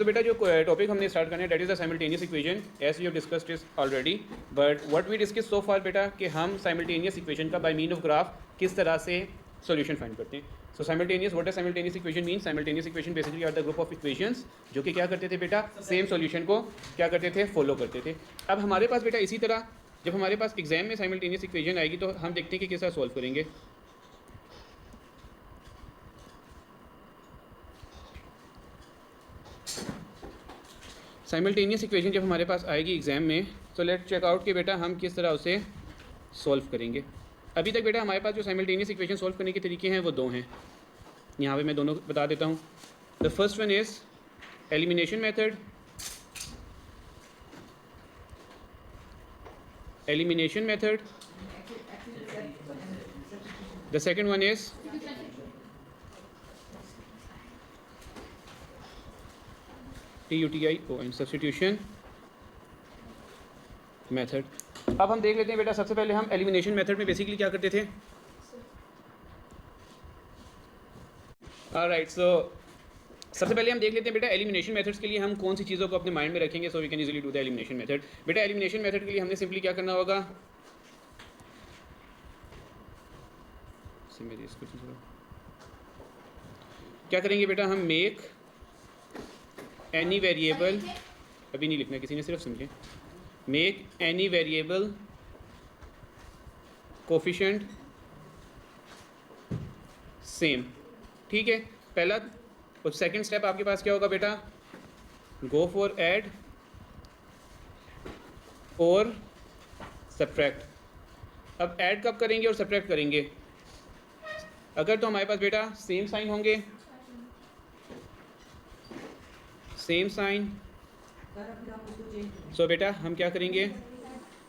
तो बेटा जो टॉपिक हमने स्टार्ट करना है that is the simultaneous equation as we have discussed is already, but what we discuss so far बेटा कि हम साइमल्टेनियस इक्वेशन का बाय मीन ऑफ ग्राफ किस तरह से सॉल्यूशन फाइंड करते हैं. So simultaneous, what does simultaneous equation mean? Simultaneous equation basically are the group of equations जो कि क्या करते थे बेटा, सेम सॉल्यूशन को क्या करते थे, फॉलो करते थे. अब हमारे पास बेटा इसी तरह जब हमारे पास एग्जाम में साइमल्टेनियस इक्वेशन आएगी तो हम देखते हैं कि किस तरह सॉल्व करेंगे. साइमल्टेनियस इक्वेशन जब हमारे पास आएगी एग्जाम में तो लेट चेक आउट कि बेटा हम किस तरह उसे सॉल्व करेंगे. अभी तक बेटा हमारे पास जो साइमल्टेनियस इक्वेशन सॉल्व करने के तरीके हैं वो दो हैं. यहाँ पे मैं दोनों बता देता हूँ. The first one is elimination method. Elimination method. The second one is TUTION, substitution method. अब हम देख लेते हैं बेटा, सबसे पहले हम एलिमिनेशन मेथड में बेसिकली क्या करते थे. ऑलराइट, सो सबसे पहले हम देख लेते हैं बेटा एलिमिनेशन मेथड्स के लिए हम कौन सी चीज़ों को अपने माइंड में रखेंगे so we can easily do the elimination method. बेटा एलिमिनेशन मेथड के लिए हमने सिंपली क्या करना होगा, क्या करेंगे बेटा, हम मेक एनी वेरिएबल, अभी नहीं लिखना किसी ने, सिर्फ समझें, make any variable coefficient same. ठीक है, पहला. और सेकंड स्टेप आपके पास क्या होगा बेटा, गो फॉर ऐड और सब्ट्रैक्ट. अब ऐड कब करेंगे और सब्ट्रैक्ट करेंगे अगर तो हमारे पास बेटा सेम साइन होंगे, सेम साइन. सो बेटा हम क्या करेंगे,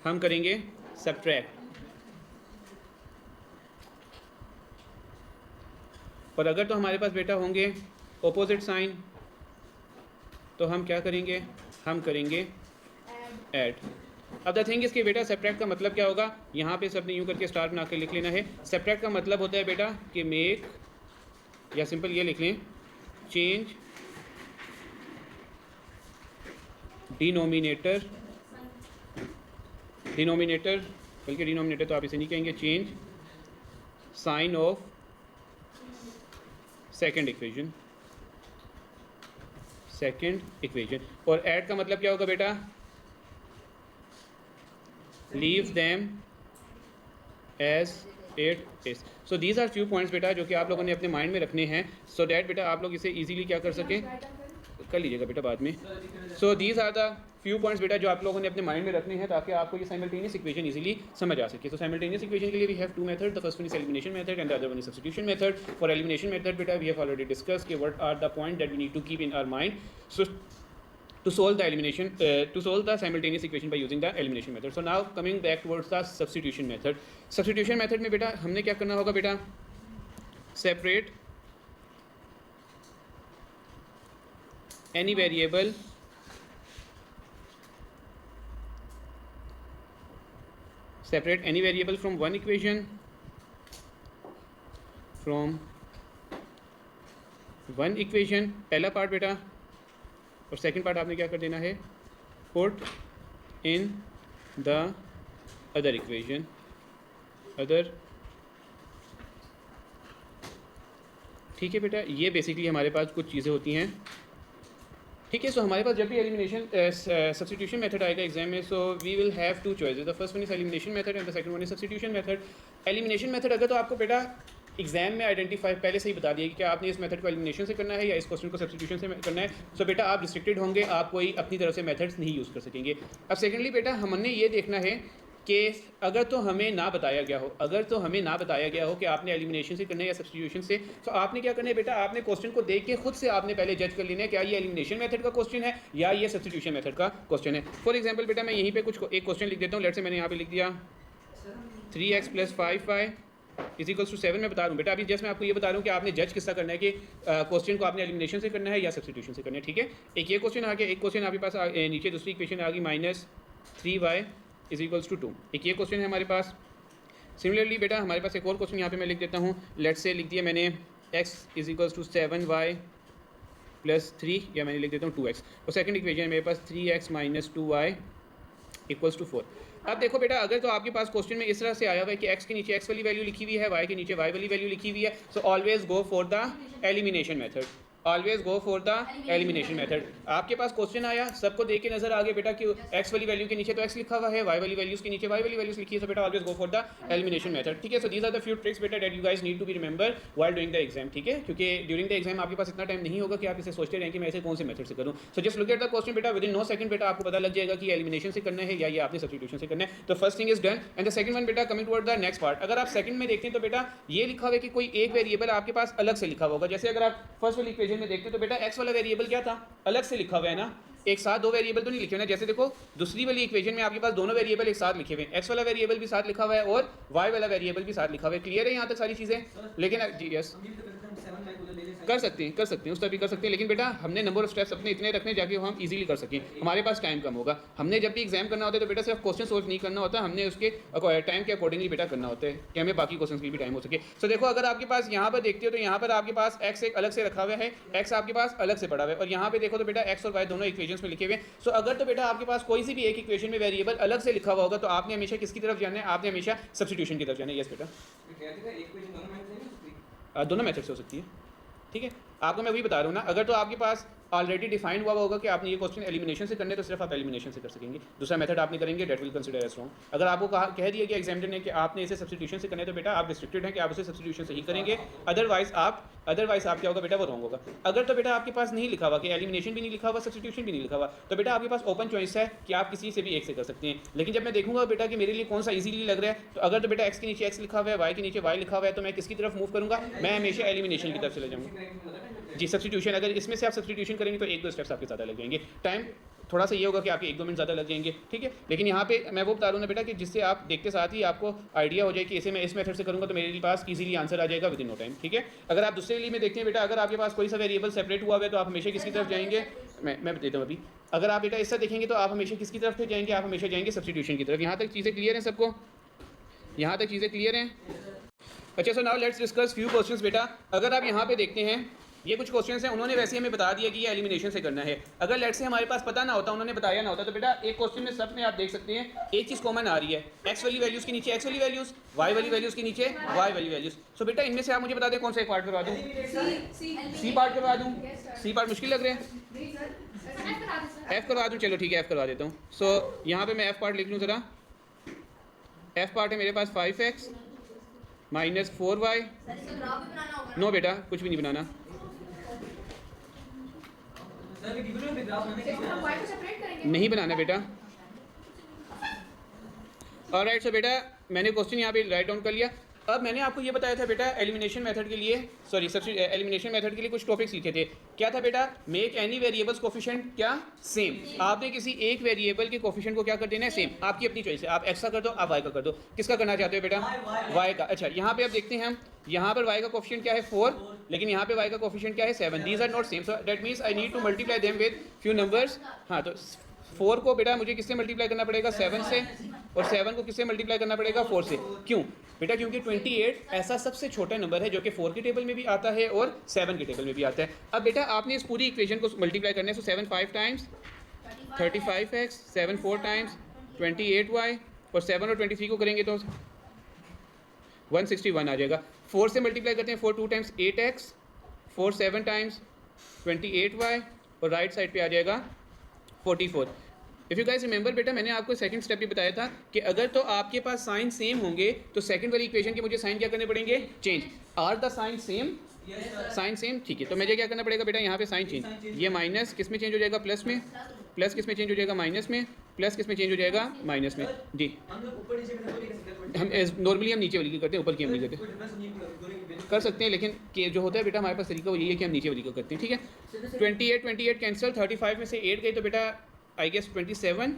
हम करेंगे सब्ट्रैक्ट. और अगर तो हमारे पास बेटा होंगे ऑपोजिट साइन तो हम क्या करेंगे, हम करेंगे ऐड. अब द थिंग इसके बेटा सब्ट्रैक्ट का मतलब क्या होगा, यहाँ पे सबने यूँ करके स्टार बना के लिख लेना है. सब्ट्रैक्ट का मतलब होता है बेटा कि मेक, या सिंपल ये लिख लें, चेंज डिनोमिनेटर. डिनोमिनेटर, बल्कि डिनोमिनेटर तो आप इसे नहीं कहेंगे, change sign of second equation. Second equation. और ऐड का मतलब क्या होगा बेटा, leave them as it is. So these are few points बेटा जो कि आप लोगों ने अपने माइंड में रखने हैं सो डैट बेटा आप लोग इसे इजीली क्या कर सकें, कर लीजिएगा बेटा बाद में. So these are the few points बेटा जो आप लोगों ने अपने माइंड में रखने हैं ताकि आपको ये साइमल्टेनियस इक्वेशन इजीली समझ आ सके. सो साइमल्टेनियस इक्वेशन के लिए we have two method. The first one is elimination method and the other one is substitution method. For elimination method बेटा वी हैव ऑलरेडी डिस्कस कि what are the point that we need to keep in our mind so to solve the elimination to solve the simultaneous equation by using the elimination method. So now coming back towards the substitution method. Substitution method में बेटा हमने क्या करना होगा बेटा, separate any variable from one equation, पहला part बेटा, और सेकंड पार्ट आपने क्या कर देना है, put in the other equation. Other, ठीक है बेटा, ये बेसिकली हमारे पास कुछ चीज़ें होती हैं. ठीक है, सो हमारे पास जब भी एलिमिनेशन सब्स्टिट्यूशन मेथड आएगा एग्जाम में so we will have two choices. The first one is elimination method and the second one is substitution method. Elimination method अगर तो आपको बेटा एग्जाम में आइडेंटिफाई पहले से ही बता दिया कि आपने इस मेथड को एलिमिनेशन से करना है या इस क्वेश्चन को सब्स्टिट्यूशन से करना है. सो बेटा आप रिस्ट्रिक्टेड होंगे, आप कोई अपनी तरफ से मेथड्स नहीं यूज़ कर सकेंगे. अब सेकेंडली बेटा हमने ये देखना है कि अगर तो हमें ना बताया गया हो, अगर तो हमें ना बताया गया हो कि आपने एलिमिनेशन से करना है या सब्स्टिट्यूशन से, तो आपने क्या करना है बेटा, आपने क्वेश्चन को देख के खुद से आपने पहले जज कर लेना है क्या ये एलिमिनेशन मेथड का क्वेश्चन है या ये सब्स्टिट्यूशन मेथड का क्वेश्चन है. फॉर एग्जाम्पल बेटा मैं यहीं पे कुछ एक क्वेश्चन लिख देता हूँ. लेट से मैंने यहाँ पे लिख दिया 3x + 5y = 7. मैं बता रहा हूँ बेटा, अभी जस्ट मैं आपको ये बता रहा हूँ कि आपने जज किसका करना है कि क्वेश्चन को आपने एलिमिनेशन से करना है या सब्स्टिट्यूशन से करना है. ठीक है, एक ये क्वेश्चन आ गया, एक क्वेश्चन आपके पास नीचे दूसरी इक्वेशन आ गई -3y = 2. एक ये क्वेश्चन है हमारे पास. सिमिलरली बेटा हमारे पास एक और क्वेश्चन यहाँ पे मैं लिख देता हूँ. लेट्स से लिख दिया मैंने x = 7y प्लस 3 या मैंने लिख देता हूँ 2x और सेकंड इक्वेशन मेरे पास 3x minus 2y equals to 4। अब देखो बेटा अगर तो आपके पास क्वेश्चन में इस तरह से आया हुआ है कि x के नीचे x वाली वैल्यू लिखी हुई है, y के नीचे y वाली वैल्यू लिखी हुई है, so always go for the elimination method, always go for the elimination method. आपके पास क्वेश्चन आया, सबको देख के नजर आ गया बेटा कि x वाली वैल्यू के नीचे तो x लिखा हुआ है, y वाली वैल्यूज के नीचे y वाली वैल्यूज लिखी है, सो बेटा always go for the elimination method. ठीक है, so these are the few tricks बेटा that you guys need to be remember while doing the exam. ठीक है, क्योंकि ड्यूरिंग द एग्जाम आपके पास इतना टाइम नहीं होगा कि आप इसे सोचते रहें कि मैं इसे कौन से मेथड से करूँ। So just look at the question बेटा, विद इन नो सेकंड बेटा आपको पता लग जाएगा कि एलिमिनेशन से करना है या ये आपने सब्स्टिट्यूशन से करना है। तो first thing is done and the second one बेटा coming toward the next part. अगर आप सेकंड में देखते हैं तो बेटा ये लिखा हुआ है कि कोई एक वेरिएबल आपके पास अलग से लिखा हुआ होगा। जैसे अगर आप फर्स्ट वाली इक्वेशन में देखते हैं तो बेटा x वाला वेरिएबल क्या था, अलग से लिखा हुआ है ना, एक साथ दो वेरिएबल तो नहीं लिखे हुए ना। जैसे देखो दूसरी वाली इक्वेशन में आपके पास दोनों वेरिएबल एक साथ लिखे हुए हैं, x वाला वेरिएबल भी साथ लिखा हुआ है और y वाला वेरिएबल भी साथ लिखा हुआ है। क्लियर है यहाँ तक सारी चीजें? लेकिन जी यस कर सकते हैं उस तरह भी कर सकते हैं, लेकिन बेटा हमने नंबर ऑफ स्टेप्स अपने इतने रखने जाके हम इजीली कर सकें, हमारे पास टाइम कम होगा। हमने जब भी एग्जाम करना होता है तो बेटा सिर्फ क्वेश्चन सोल्व नहीं करना होता, हमने उसके टाइम के अकॉर्डिंगली बेटा करना होता है कि हमें बाकी क्वेश्चन के भी टाइम हो सके। सो देखो अगर आपके पास यहाँ पर देखते हो तो यहाँ पर आपके पास x एक अलग से रखा हुआ है, x आपके पास अलग से पड़ा हुआ है, और यहाँ पे देखो तो बेटा x और y दोनों इक्वेशंस में लिखे हुए हैं। सो अगर तो बेटा आपके पास कोई सी भी एक इक्वेशन में वेरिएबल अलग से लिखा हुआ होगा तो आपने हमेशा किसकी तरफ जाना है, आपने हमेशा सब्स्टिट्यूशन की तरफ जाना है। यस बेटा दोनों मेथड से हो सकती है। ठीक है, आपको मैं वही बता रहा हूँ ना, अगर तो आपके पास ऑलरेडी डिफाइंड हुआ होगा कि आपने ये क्वेश्चन एलिमिनेशन से करने हैं तो सिर्फ आप एलिमिनेशन से कर सकेंगे, दूसरा मेथड आप नहीं करेंगे, that will consider as wrong. अगर आपको कह दिया कि एग्जामिनर ने कि आपने इसे सब्स्टिट्यूशन से करना है तो बेटा आप रिस्ट्रिक्टेड हैं कि आप उसे सब्स्टिट्यूशन से ही करेंगे, अदरवाइज आप क्या होगा बेटा वो रॉन्ग होगा। अगर तो बेटा आपके पास नहीं लिखा हुआ कि एलिमिनेशन भी नहीं लिखा हुआ, सब्स्टिट्यूशन भी नहीं लिखा हुआ, तो बेटा आपके पास ओपन चॉइस है कि आप किसी से भी एक से कर सकते हैं। लेकिन जब मैं देखूंगा बेटा कि मेरे लिए कौन सा इजीली लग रहा है, तो अगर तो बेटा x के नीचे x लिखा हुआ है, y के नीचे y लिखा हुआ है, तो मैं किसकी तरफ मूव करूंगा, मैं हमेशा एलिमिनेशन की तरफ चले जाऊंगा। जी सब्स्टिट्यूशन, अगर इसमें से आप सब्स्टिट्यूशन करेंगे तो एक दो स्टेप्स आपके ज़्यादा लग जाएंगे, टाइम थोड़ा सा ये होगा कि आपके एक दो मिनट ज़्यादा लग जाएंगे। ठीक है, लेकिन यहाँ पे मैं वो बता रहा हूँ ना बेटा कि जिससे आप देखते साथ ही आपको आइडिया हो जाए कि इसे मैं इस मेथड से करूँगा तो मेरे पास इजीली आंसर आ जाएगा विद इन नो टाइम। ठीक है, अगर आप दूसरे लिए में देखते हैं बेटा, अगर आपके पास कोई सा वेरिएबल सेपरेट हुआ है तो आप हमेशा किसकी तरफ जाएंगे, मैं देता हूँ अभी। अगर आप बेटा इससे देखेंगे तो आप हमेशा किसकी तरफ जाएंगे, आप हमेशा जाएंगे सब्स्टिट्यूशन की तरफ। यहाँ तक चीज़ें क्लियर हैं सबको? यहाँ तक चीज़ें क्लियर हैं? अच्छा, so now let's discuss few questions बेटा। अगर आप यहाँ पे देखते हैं ये कुछ क्वेश्चंस हैं, उन्होंने वैसे हमें बता दिया कि ये एलिमिनेशन से करना है। अगर लेट से हमारे पास पता ना होता, उन्होंने बताया ना होता, तो बेटा एक क्वेश्चन में सब में आप देख सकते हैं एक चीज़ कॉमन आ रही है, x वाली वैल्यूज़ के नीचे x वाली वैल्यूज़, y वाली वैल्यूज़ के नीचे y वाली वैल्यूज़। सो बेटा इनमें से आप मुझे बता दें कौन सा एक पार्ट करवा दूँ? सी पार्ट करवा दूँ? सी पार्ट मुश्किल लग रहा है, f करवा दूँ? चलो ठीक है, f करवा देता हूँ। सो यहाँ पर मैं f पार्ट लिख लूँ ज़रा। f पार्ट है मेरे पास 5x माइनस 4y। नो बेटा कुछ भी नहीं बनाना, नहीं बनाना बेटा। ऑलराइट, सो बेटा मैंने क्वेश्चन यहाँ पे राइट डाउन कर लिया। अब मैंने आपको ये बताया था बेटा एलिमिनेशन मेथड के लिए, एलिमिनेशन मेथड के लिए कुछ टॉपिक्स लिखे थे। क्या था बेटा? मेक एनी वेरिएबल्स कोफिशिएंट क्या सेम। आपने किसी एक वेरिएबल के कोफिशिएंट को क्या कर देना है, सेम। आपकी अपनी चॉइस है, आप x का कर दो, आप y का कर दो। किसका करना चाहते हो बेटा? y का। अच्छा, यहाँ पे आप देखते हैं हम, यहाँ पर y का कोफिशिएंट क्या है 4, लेकिन यहाँ पे y का कोफिशिएंट क्या है 7। These are not same, so that means I need to multiply them with few numbers. हाँ, तो 4 को बेटा मुझे किससे मल्टीप्लाई करना पड़ेगा? 7 से, और 7 को किससे मल्टीप्लाई करना पड़ेगा? 4 से। क्यों बेटा? क्योंकि 28 ऐसा सबसे छोटा नंबर है जो कि 4 के टेबल में भी आता है और 7 के टेबल में भी आता है। अब बेटा आपने इस पूरी इक्वेशन को मल्टीप्लाई करना है, सो 7 5 टाइम्स 35x, 7 4 टाइम्स 28y, और 7 और 23 को करेंगे तो 161 आ जाएगा। 4 से मल्टीप्लाई करते हैं, 4 2 टाइम्स 8x, 4 7 टाइम्स 28y, और राइट साइड पे आ जाएगा 44। इफ़ यू गाइस रिमेंबर बेटा, मैंने आपको सेकंड स्टेप भी बताया था कि अगर तो आपके पास साइन सेम होंगे तो सेकंड वाली इक्वेशन के मुझे साइन क्या करने पड़ेंगे? Change. Are the sign same? Sign same, ठीक है। तो मुझे क्या करना पड़ेगा बेटा? यहाँ पे साइन चेंज। ये माइनस किस में चेंज हो जाएगा? प्लस में। प्लस किस में चेंज हो जाएगा? माइनस में। प्लस किस में चेंज हो जाएगा? माइनस में। जी, हम नॉर्मली हम नीचे वाली की करते हैं, ऊपर की हम नहीं करते। कर सकते हैं, लेकिन के जो होता है बेटा हमारे पास तरीका वो यही है कि हम नीचे वाली का करते हैं। ठीक है, 28 कैंसिल, 35 में से 8 गई तो बेटा आई गेस 27,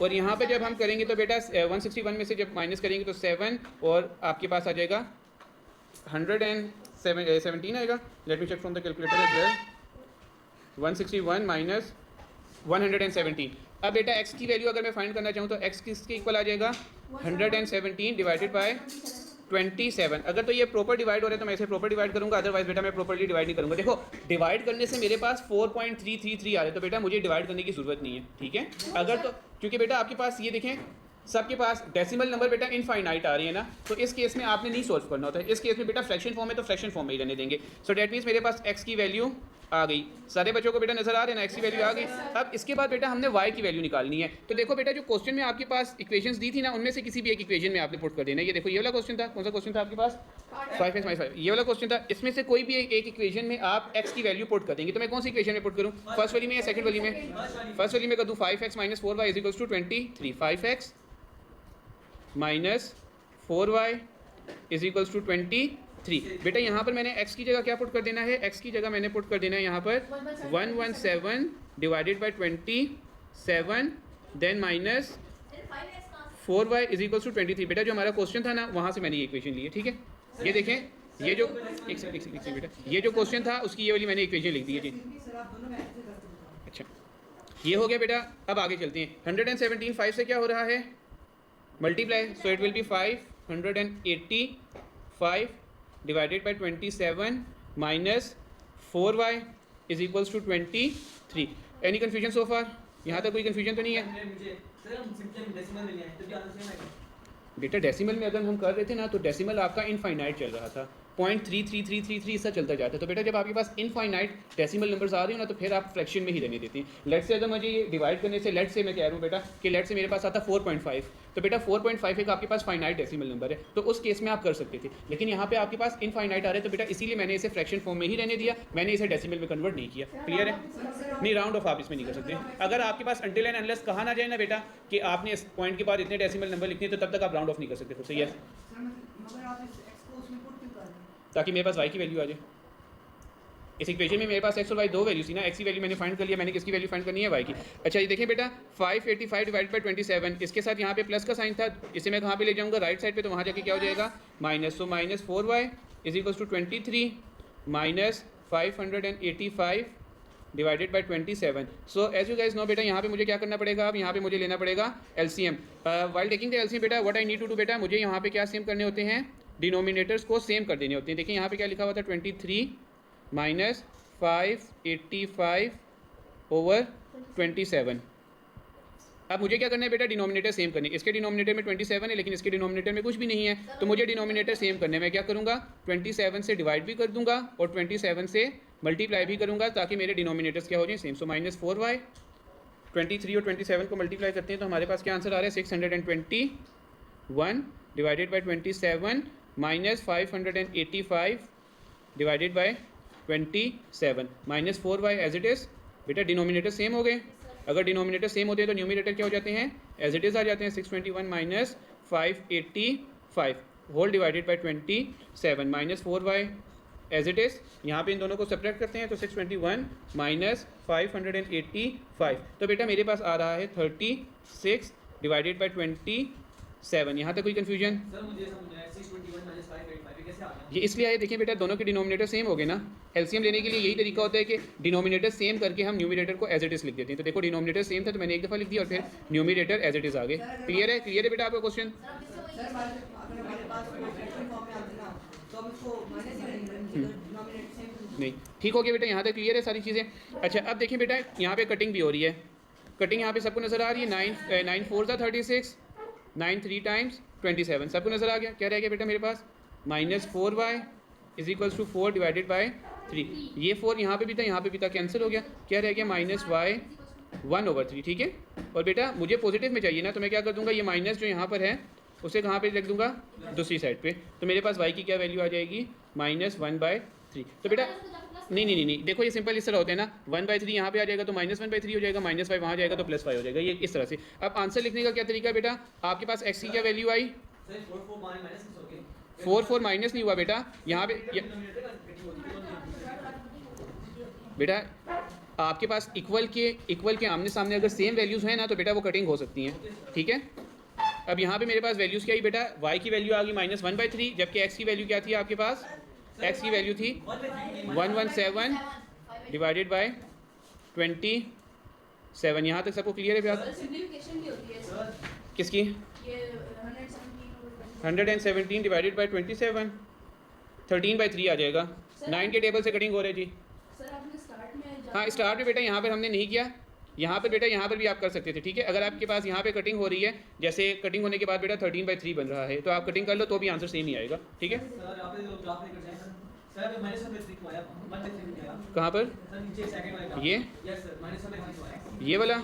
और यहाँ पे जब हम करेंगे तो बेटा 161 में से जब माइनस करेंगे तो 7, और आपके पास आ जाएगा 117 आएगा। Let me check from the calculator as well. 161 minus 117। अब बेटा x की वैल्यू अगर मैं फाइंड करना चाहूँ तो x किसके इक्वल आ जाएगा? 117 डिवाइडेड बाय 27। अगर तो ये प्रॉपर डिवाइड हो रहा है तो मैं इसे प्रॉपर डिवाइड करूंगा, अदरवाइज बेटा मैं प्रॉपर्ली डिवाइड नहीं करूंगा। देखो डिवाइड करने से मेरे पास 4.333 आ रहे, तो बेटा मुझे डिवाइड करने की जरूरत नहीं है, ठीक है। अगर तो क्योंकि बेटा आपके पास ये देखें सबके पास डेसिमल नंबर बेटा इनफाइनाइट आ रही है ना, तो इस केस में आपने नहीं सोल्व करना होता है। इस केस में बेटा फ्रैक्शन फॉर्म है तो फ्रैक्शन फॉर्म में ही रहने देंगे। सो डेट मीन्स मेरे पास x की वैल्यू आ गई। सारे बच्चों को बेटा नजर आ रहे हैं ना, x की वैल्यू आ गई। अब इसके बाद बेटा हमने y की वैल्यू निकालनी है। तो देखो बेटा जो क्वेश्चन में आपके पास इक्वेशंस दी थी ना, उनमें से किसी भी एक इक्वेशन में आपने पुट कर देना है। ये देखो ये वाला क्वेश्चन था, कौन सा क्वेश्चन था आपके पास, 5x - 5, ये वाला क्वेश्चन था। इसमें से कोई भी एक इक्वेशन में आप x की वैल्यू पुट कर देंगे। तो मैं कौन सी इक्वेशन में पुट करूँ, फर्स्ट वाली में या सेकंड वाली में? फर्स्ट वाली में कर दूँ 5x - 4y = 23। 5x - 4y = 23। बेटा यहाँ पर मैंने x की जगह क्या पुट कर देना है, x की जगह मैंने पुट कर देना है यहाँ पर 117 divided by 27 then minus 4y = 23। बेटा जो हमारा क्वेश्चन था ना, वहाँ से मैंने ये इक्वेशन ली है, ठीक है। ये देखें, ये जो एक सेकंड बेटा, ये जो क्वेश्चन था उसकी ये वाली मैंने इक्वेशन लिख दी है जी। अच्छा ये हो गया बेटा। अब आगे चलते हैं। 117 5 से क्या हो रहा है, multiply, so it will be 585 divided by 27 minus 4y = 23। Any confusion so far? यहाँ तक कोई कन्फ्यूजन तो नहीं है बेटा? डेसिमल में अगर हम कर रहे थे ना, तो डेसिमल आपका इनफाइनाइट चल रहा था, 0.33333 ऐसा चलता जाता है। तो बेटा जब आपके पास इनफाइनाइट डेसिमल नंबर्स आ रहे हो ना, तो फिर आप फ्रैक्शन में ही रहने देते हैं। लेट से अगर मुझे ये डिवाइड करने से, लेट से मैं कह रहा हूँ बेटा कि लेट से मेरे पास आता 4.5, तो बेटा 4.5 एक आपके पास फाइनाइट डेसिमल नंबर है, तो उस केस में आप कर सकते थे। लेकिन यहाँ पे आपके पास इनफाइनाइट आ रहे हैं, तो बेटा इसीलिए मैंने इसे फ्रैक्शन फॉर्म में ही रहने दिया, मैंने इसे डेसिमल में कन्वर्ट नहीं किया। क्लियर है? नहीं, राउंड ऑफ आप इसमें नहीं कर सकते। अगर आपके पास अनटिल एंड अनलेस कहा ना जाए ना बेटा कि आपने इस पॉइंट के बाद इतने डेसिमल नंबर लिखने, तो तब तक आप राउंड ऑफ नहीं कर सकते खुद से। यस, ताकि मेरे पास y की वैल्यू आ जाए। इस इक्वेशन में मेरे पास x और y दो वैल्यू थी ना, x की वैल्यू मैंने फाइंड कर लिया, मैंने किसकी वैल्यू फाइंड करनी है, y की। अच्छा ये देखें बेटा 585 डिवाइड बाई 27, इसके साथ यहाँ पे प्लस का साइन था, इसे मैं कहाँ पे ले जाऊँगा, राइट साइड पे, तो वहाँ जाके क्या हो जाएगा, माइनस। तो minus 4y = 23 minus 585 divided by 27। So as you guys know बेटा, यहाँ पे मुझे क्या करना पड़ेगा, अब यहाँ पे मुझे लेना पड़ेगा LCM। While taking the LCM बेटा what I need to do बेटा, मुझे यहाँ पे क्या सेम करने होते हैं, डिनोमिनेटर्स को सेम कर देने होते हैं। देखिए यहाँ पे क्या लिखा हुआ था, 23 माइनस 585 ओवर 27। अब मुझे क्या करना है बेटा, डिनोमिनेटर सेम करने। इसके डिनोमिनेटर में 27 है, लेकिन इसके डिनोमिनेटर में कुछ भी नहीं है, तो मुझे डिनोमिनेटर सेम करने में क्या करूँगा, 27 से डिवाइड भी कर दूंगा और 27 से मल्टीप्लाई भी करूँगा, ताकि मेरे डिनोमिनेटर्स क्या हो जाए, सेम। सो माइनस 4y, 23 और 27 को मल्टीप्लाई करते हैं तो हमारे पास क्या आंसर आ रहा है, 621 divided by 27 minus 585 divided by 27 minus 4y as it is. बेटा डिनोमिनेटर सेम हो गए। अगर डिनोमिनेटर सेम होते हैं तो न्यूमिनेटर क्या हो जाते हैं, एज इट इज़ आ जाते हैं। 621 minus 585 whole divided by 27 minus 4y as it is. यहाँ पे इन दोनों को सेपरेट करते हैं तो 621 माइनस 585, तो बेटा मेरे पास आ रहा है 36 डिवाइडेड बाई 27। यहाँ तक कोई कन्फ्यूजन? ये इसलिए आए, देखिए बेटा दोनों के डिनोमिनेटर सेम हो गए ना। एलसीएम लेने के लिए यही तरीका होता है कि डिनोमिनेटर सेम करके हम न्यूमिनेटर को एज इट इज़ लिख देते हैं। तो देखो डिनोमिनेटर सेम था तो मैंने एक दफ़ा लिख दिया और फिर न्यूमिनेटर एज इट इज़ आ गए। क्लियर है? क्लियर है बेटा आपका क्वेश्चन? नहीं, ठीक हो गया बेटा, यहाँ तक क्लियर है सारी चीज़ें। अच्छा अब देखिए बेटा यहाँ पे कटिंग भी हो रही है। कटिंग यहाँ पे सबको नज़र आ रही है। 9 4 36, 9 3 टाइम्स 27, सबको नज़र आ गया। क्या रह गया बेटा मेरे पास, माइनस 4y = 4 डिवाइडेड बाई 3। ये 4 यहाँ पे भी था, यहाँ पे भी था, कैंसिल हो गया। क्या रह गया, माइनस y 1/3। ठीक है। और बेटा मुझे पॉजिटिव में चाहिए ना, तो मैं क्या कर दूंगा, ये माइनस जो यहाँ पर है उसे कहाँ पे रख दूंगा, दूसरी साइड पे। तो मेरे पास y की क्या वैल्यू आ जाएगी, -1/3। तो बेटा नहीं, देखो ये सिंपल इस तरह होता है ना, 1/3 यहाँ पे आ जाएगा तो -1/3 हो जाएगा, -5 वहाँ जाएगा तो +5 हो जाएगा, ये इस तरह से। अब आंसर लिखने का क्या तरीका है बेटा, आपके पास x की क्या वैल्यू आई, 4 माइनस नहीं हुआ बेटा यहाँ पे बेटा आपके पास इक्वल के आमने सामने अगर सेम वैल्यूज़ हैं ना, तो बेटा वो कटिंग हो सकती हैं। ठीक है। अब यहाँ पे मेरे पास वैल्यूज़ क्या आई बेटा, y की वैल्यू आ गई -1/3, जबकि x की वैल्यू क्या थी आपके पास, x की वैल्यू थी 117 डिवाइडेड बाय 27। यहाँ तक सबको क्लियर है भैया? किसकी? 117 डिवाइडेड बाई 27, 13/3 आ जाएगा। 9 के टेबल से कटिंग हो रही है जी। सर आपने स्टार्ट में हाँ स्टार्ट में बेटा यहाँ पर हमने नहीं किया, यहाँ पर बेटा यहाँ पर भी आप कर सकते थे, ठीक है। अगर आपके पास यहाँ पे कटिंग हो रही है, जैसे कटिंग होने के बाद बेटा 13/3 बन रहा है, तो आप कटिंग कर लो तो भी आंसर सेम ही आएगा, ठीक है। कहाँ पर ये वाला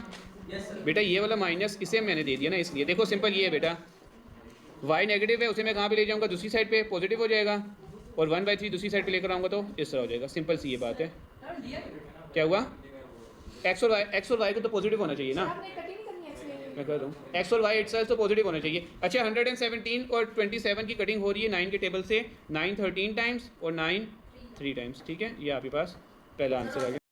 बेटा, ये वाला माइनस इसे मैंने दे दिया ना, इसलिए देखो सिंपल ये है बेटा, y नेगेटिव है उसे मैं कहाँ पे ले जाऊँगा, दूसरी साइड पे पॉजिटिव हो जाएगा, और 1/3 दूसरी साइड पे लेकर आऊँगा तो इस तरह हो जाएगा। सिंपल सी ये बात है। क्या हुआ, x और y को तो पॉजिटिव होना चाहिए ना, आपने कटिंग करनी है इसलिए मैं कर दूँ x और y इटसेल्फ तो पॉजिटिव होना चाहिए। अच्छा 117 और 27 की कटिंग हो रही है 9 के टेबल से, 9 13 टाइम्स और 9 3 टाइम्स, ठीक है। ये आपके पास पहला आंसर आ गया।